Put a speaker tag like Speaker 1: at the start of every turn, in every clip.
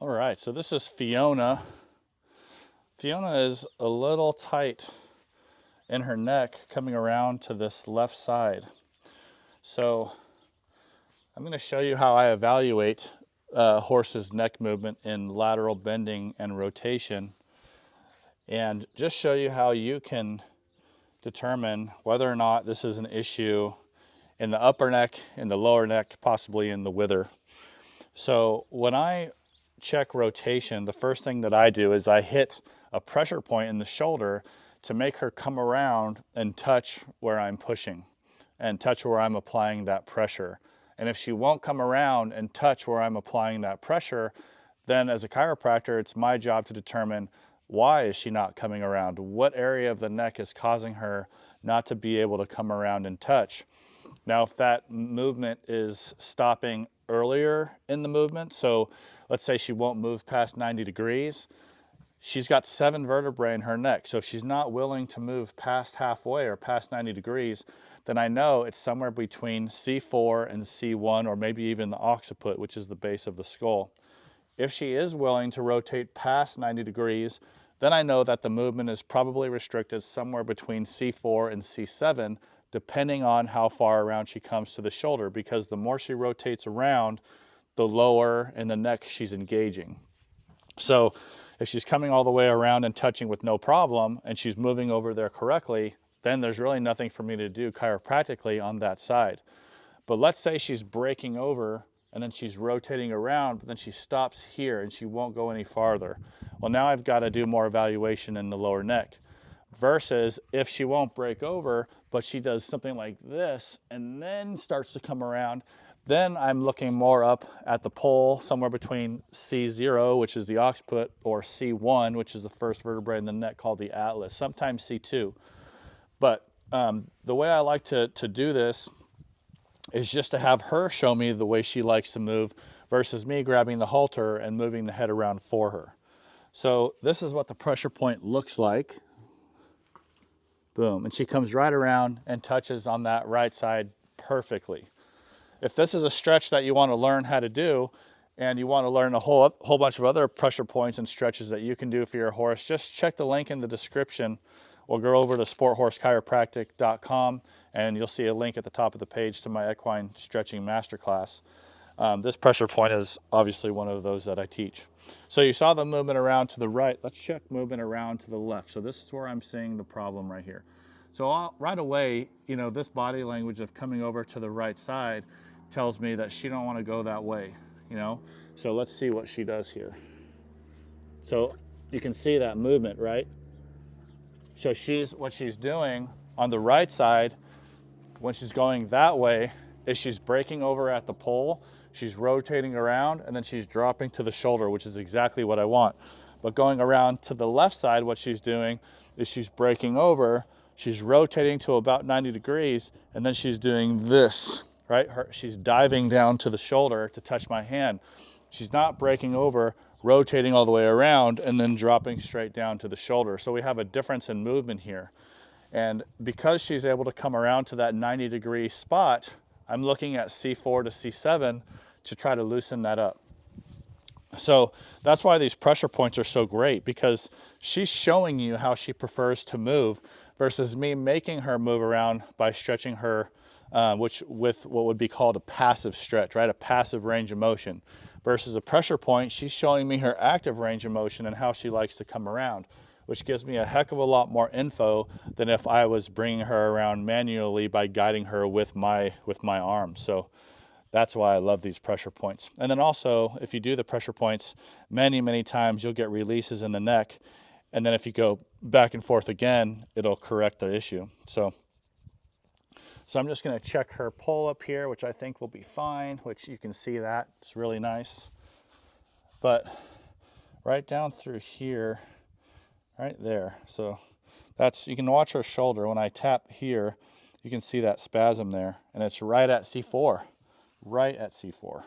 Speaker 1: All right, so this is Fiona. Fiona is a little tight in her neck coming around to this left side. So I'm going to show you how I evaluate a horse's neck movement in lateral bending and rotation, and just show you how you can determine whether or not this is an issue in the upper neck, in the lower neck, possibly in the wither. So when I check rotation, the first thing that I do is I hit a pressure point in the shoulder to make her come around and touch where I'm pushing and touch where I'm applying that pressure. And if she won't come around and touch where I'm applying that pressure, then as a chiropractor, it's my job to determine, why is she not coming around? What area of the neck is causing her not to be able to come around and touch? Now, if that movement is stopping earlier in the movement, so let's say she won't move past 90 degrees, she's got 7 vertebrae in her neck. So if she's not willing to move past halfway or past 90 degrees, then I know it's somewhere between C4 and C1, or maybe even the occiput, which is the base of the skull. If she is willing to rotate past 90 degrees, then I know that the movement is probably restricted somewhere between C4 and C7, depending on how far around she comes to the shoulder, because the more she rotates around, the lower in the neck she's engaging. So if she's coming all the way around and touching with no problem, and she's moving over there correctly, then there's really nothing for me to do chiropractically on that side. But let's say she's breaking over and then she's rotating around, but then she stops here and she won't go any farther. Well, now I've got to do more evaluation in the lower neck. Versus if she won't break over, but she does something like this and then starts to come around, then I'm looking more up at the pole, somewhere between C0, which is the occiput, or C1, which is the first vertebrae in the neck called the atlas, sometimes C2. But the way I like to do this is just to have her show me the way she likes to move versus me grabbing the halter and moving the head around for her. So this is what the pressure point looks like. Boom. And she comes right around and touches on that right side perfectly. If this is a stretch that you want to learn how to do, and you want to learn a whole bunch of other pressure points and stretches that you can do for your horse, just check the link in the description, or go over to sporthorsechiropractic.com and you'll see a link at the top of the page to my equine stretching masterclass. This pressure point is obviously one of those that I teach. So you saw the movement around to the right. Let's check movement around to the left. So this is where I'm seeing the problem right here. So right away, this body language of coming over to the right side tells me that she don't want to go that way, So let's see what she does here. So you can see that movement, right? So what she's doing on the right side, when she's going that way, is she's breaking over at the pole, she's rotating around, and then she's dropping to the shoulder, which is exactly what I want. But going around to the left side, what she's doing is she's breaking over, she's rotating to about 90 degrees, and then she's doing this, right? She's diving down to the shoulder to touch my hand. She's not breaking over, rotating all the way around, and then dropping straight down to the shoulder. So we have a difference in movement here. And because she's able to come around to that 90-degree spot, I'm looking at C4 to C7 to try to loosen that up. So that's why these pressure points are so great, because she's showing you how she prefers to move versus me making her move around by stretching her, with what would be called a passive stretch, right? A passive range of motion. Versus a pressure point, she's showing me her active range of motion and how she likes to come around, which gives me a heck of a lot more info than if I was bringing her around manually by guiding her with my arms. So that's why I love these pressure points. And then also, if you do the pressure points many times, you'll get releases in the neck. And then if you go back and forth again, it'll correct the issue. So I'm just going to check her pull up here, which I think will be fine, which you can see that. It's really nice. But right down through here, right there. So you can watch her shoulder. When I tap here, you can see that spasm there, and it's right at C4, right at C4.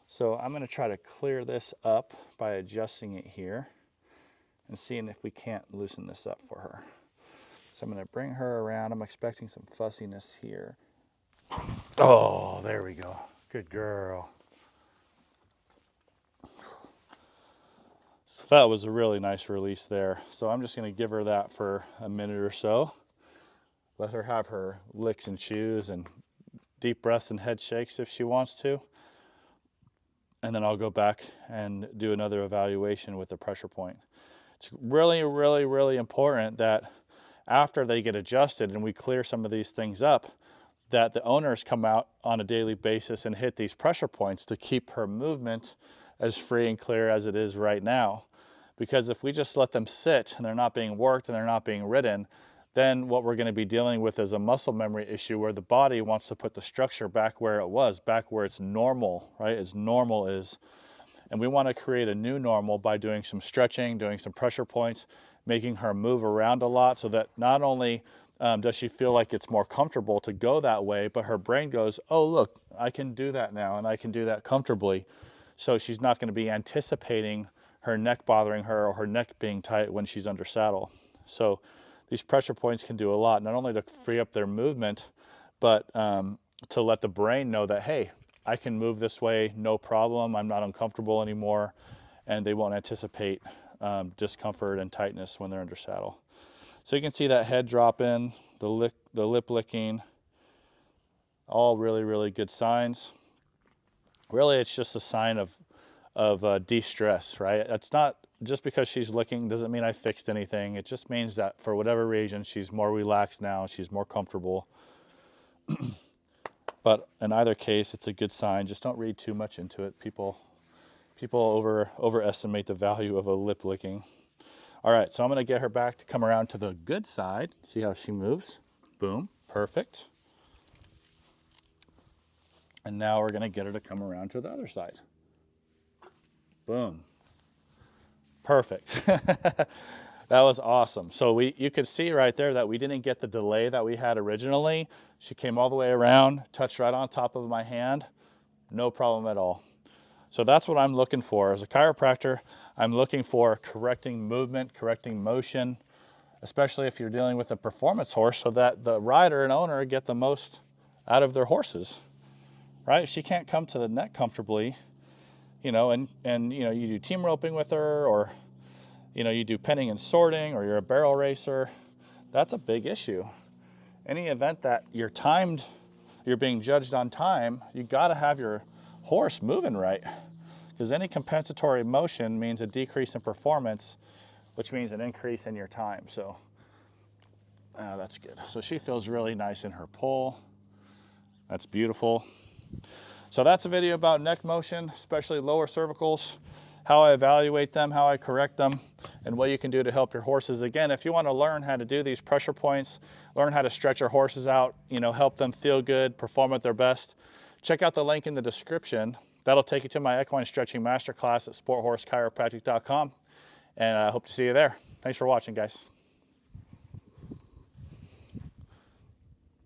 Speaker 1: So I'm going to try to clear this up by adjusting it here and seeing if we can't loosen this up for her. So I'm going to bring her around. I'm expecting some fussiness here. Oh, there we go. Good girl. So that was a really nice release there. So I'm just going to give her that for a minute or so. Let her have her licks and chews and deep breaths and head shakes if she wants to. And then I'll go back and do another evaluation with the pressure point. It's really, really, really important that after they get adjusted and we clear some of these things up, that the owners come out on a daily basis and hit these pressure points to keep her movement as free and clear as it is right now. Because if we just let them sit and they're not being worked and they're not being ridden, then what we're going to be dealing with is a muscle memory issue where the body wants to put the structure back where it was, back where it's normal, right? As normal is. And we want to create a new normal by doing some stretching, doing some pressure points, making her move around a lot so that not only does she feel like it's more comfortable to go that way, but her brain goes, oh, look, I can do that now and I can do that comfortably. So she's not going to be anticipating her neck bothering her or her neck being tight when she's under saddle. So these pressure points can do a lot, not only to free up their movement, but to let the brain know that, hey, I can move this way, no problem. I'm not uncomfortable anymore. And they won't anticipate discomfort and tightness when they're under saddle. So you can see that head drop in, the lip licking, all really, really good signs. Really, it's just a sign of de-stress, right? It's not just because she's licking doesn't mean I fixed anything. It just means that for whatever reason, she's more relaxed now, she's more comfortable. But in either case, it's a good sign. Just don't read too much into it. People overestimate the value of a lip licking. All right, so I'm going to get her back to come around to the good side. See how she moves? Boom, perfect. And now we're going to get her to come around to the other side. Boom. Perfect. That was awesome. So you could see right there that we didn't get the delay that we had originally. She came all the way around, touched right on top of my hand. No problem at all. So that's what I'm looking for. As a chiropractor, I'm looking for correcting movement, correcting motion, especially if you're dealing with a performance horse, so that the rider and owner get the most out of their horses, right? If she can't come to the neck comfortably, you know, and you know, you do team roping with her, or you know, you do penning and sorting, or you're a barrel racer, that's a big issue. Any event that you're timed, you're being judged on time, you got to have your horse moving right, because any compensatory motion means a decrease in performance, which means an increase in your time. So that's good. So she feels really nice in her pull. That's beautiful. So that's a video about neck motion, especially lower cervicals, how I evaluate them, how I correct them, and what you can do to help your horses. Again, if you want to learn how to do these pressure points, learn how to stretch your horses out, you know, help them feel good, perform at their best, check out the link in the description. That'll take you to my equine stretching masterclass at sporthorsechiropractic.com, and I hope to see you there. Thanks for watching, guys.